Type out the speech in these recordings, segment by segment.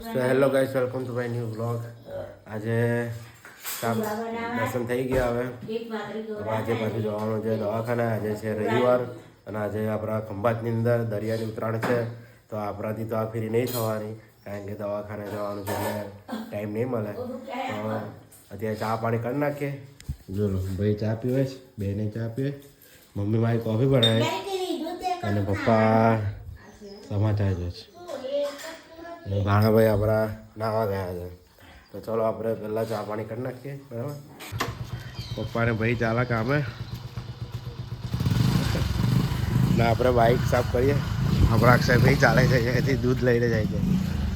So hello guys, welcome to my new blog. આજે દર્શન થઈ ગયા. હવે આજે પાછું જવાનું છે દવાખાને. આજે છે રવિવાર અને આજે આપણા ખંભાતની અંદર દરિયાની ઉતરાણ છે. તો આપણાથી તો આ ફેરી નહીં થવાની, કારણ કે દવાખાને જવાનું છે એટલે ટાઈમ નહીં મળે. તો અત્યારે ચા પાણી કરી નાખીએ. જો ભાઈ ચા પીવે છે, બેને ચા પીવે, મમ્મી મારી કોફી બનાવે અને પપ્પા સમાચાર જોઈ છે. ભાણાભાઈ આપણા નાવા ગયા છે. તો ચલો આપણે પહેલાં ચા પાણી કરી નાખીએ. બરાબર, પપ્પાને ભાઈ ચાલે કામે ને આપણે બાઇક સાફ કરીએ. આપણા અક્ષય ભાઈ ચાલે છે, અહીંયાથી દૂધ લઈને જાય છે.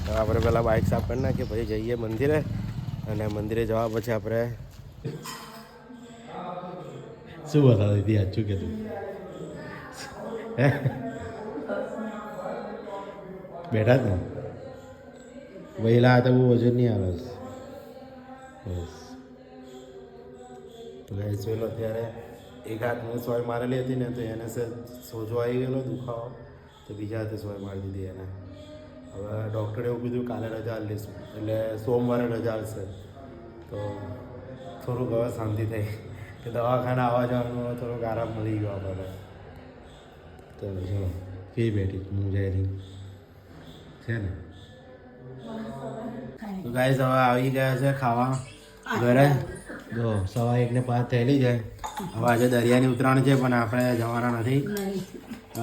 તો આપણે પહેલાં બાઇક સાફ કરી નાખીએ, પછી જઈએ મંદિરે. અને મંદિરે જવા પછી આપણે શું બતાવી હતી આજ, શું કીધું બેઠા જ ને વહેલા તો બહુ વજન નહીં આવે. બસ ગાઈસ જોઈ લો, અત્યારે એક હાથમાં સોય મારેલી હતી ને, તો એને સોજો આવી ગયેલો દુખાવો, તો બીજા હાથે સોય મારી દીધી એને. હવે ડૉક્ટરે એવું કીધું કાલે રજા લઈશું, એટલે સોમવારે રજા આવશે. તો થોડુંક હવે શાંતિ થઈ કે દવાખાને આવવા જવાનું થોડોક આરામ મળી ગયો આપણને. તો ચલો ફી બેઠી હું જઈ છે ને. તો ગાઈસ હવે આવી ગયા છે ખાવા ઘરે. જો 1:15 થયેલી જાય. હવે આજે દરિયાની ઉતરાણ છે પણ આપણે જવાના નથી.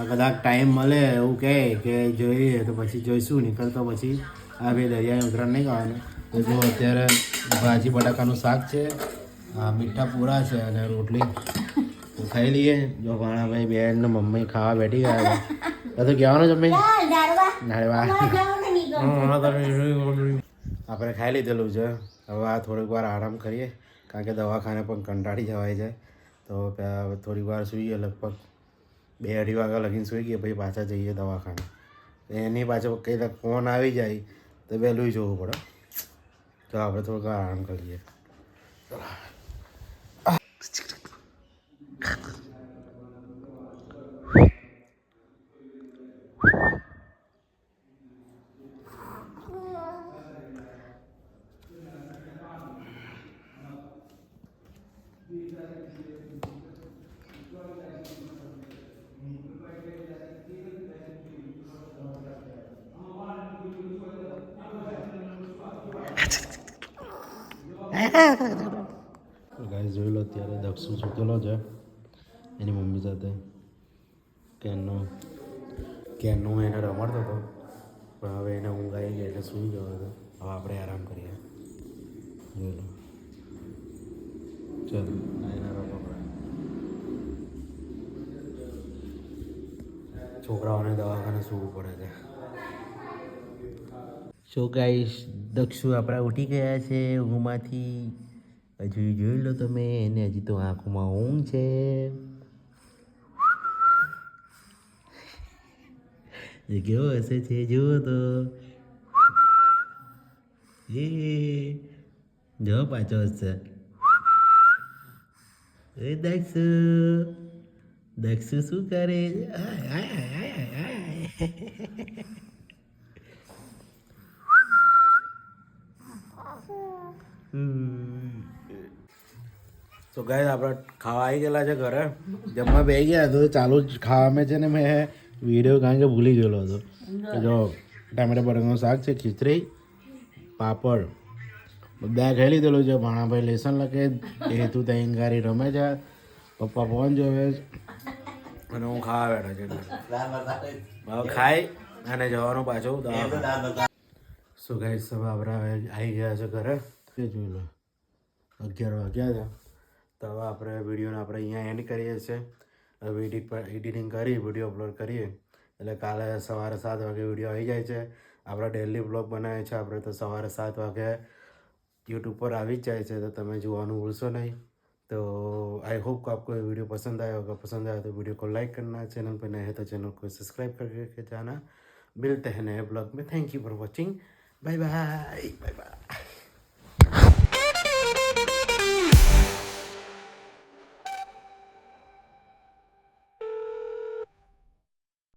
કદાચ ટાઈમ મળે એવું કહે કે જોઈએ તો પછી જોઈશું, નીકળતો પછી આ ભાઈ દરિયાની ઉતરાણ નહીં ખાવાનું. તો જો અત્યારે ભાજી બટાકાનું શાક છે, મીઠા પૂરા છે અને રોટલી. તો ખાઈ લઈએ. જો ભાણાભાઈ બેન ને મમ્મી ખાવા બેઠી ગયા છે. તો કહેવાનું છે ભાઈ આપણે ખાઈ લીધેલું છે. હવે આ થોડીક વાર આરામ કરીએ, કારણ કે દવાખાને પણ કંટાળી જવાય છે. તો થોડીક વાર સૂઈએ, લગભગ 2-2:30 વાગ્યા લગીને સૂઈ ગઈએ, પછી પાછા જઈએ દવાખાને. એની પાછળ કંઈ ફોન આવી જાય તો વહેલું જોવું પડે. તો આપણે થોડીક વાર આરામ કરીએ. ગાઈસ જોઈ લો, અત્યારે દક્ષુ સૂતેલો છે એની મમ્મી સાથે. કેનનો એને રમાડતો હતો, પણ હવે એને ઊંઘ આવી ગઈ એટલે સૂઈ ગયો હતો. હવે આપણે આરામ કરીએ. જોઈ લો, ચલો એના રમવા. છોકરાઓને દવાખાને સૂવું પડે છે. સો ગાઈસ, દક્ષુ આપણા ઉઠી ગયા છે ઊંઘમાંથી. હજુ જોઈ લો તમે, એને હજી તો આંખોમાં ઊંઘ છે. એ કેવો હશે છે જુઓ તો. એ જો પાછો હશે. એ દક્ષુ, દક્ષુ શું કરે? તો ગાઈસ આપણે ખાવા આવી ગયેલા છે ઘરે. જમવા બેસી ગયા તો ચાલુ જ ખાવામાં છે ને મેં વિડીયો, કારણ કે ભૂલી ગયેલો હતો. તો જો ટામેટા બટાકાનું શાક છે, ખીચડી, પાપડ બધા ખાઈ લીધેલું છે. ભાણાભાઈ લેસન લખે, હેતુ તૈંગારી રમે છે, પપ્પા ફોન જોવે છે અને હું ખાવા બેઠો છે. હવે ખાઈ અને જવાનું પાછું. શું ગાઈસ, હવે આપણે આવી ગયા છે ઘરે. જોઈ લો 11 વાગ્યા છે. તો હવે આપણે વિડીયોને અહીંયા એન્ડ કરીએ છીએ. હવે એડિટિંગ કરી વિડીયો અપલોડ કરીએ એટલે કાલે સવારે 7 વાગે વિડીયો આવી જાય છે. આપણા ડેલી બ્લોગ બનાવે છે આપણે, તો સવારે 7 વાગે यूट्यूब पर आ जाए तो તમે જોવાનું ભૂલશો नहीं. तो आई होप को आपको ये वीडियो पसंद आया होगा. पसंद आया तो वीडियो को लाइक करना, चैनल पर नए हैं तो चैनल को सब्सक्राइब करके जाना. मिलते हैं नए ब्लॉग में. Thank you for watching. Bye bye bye bye.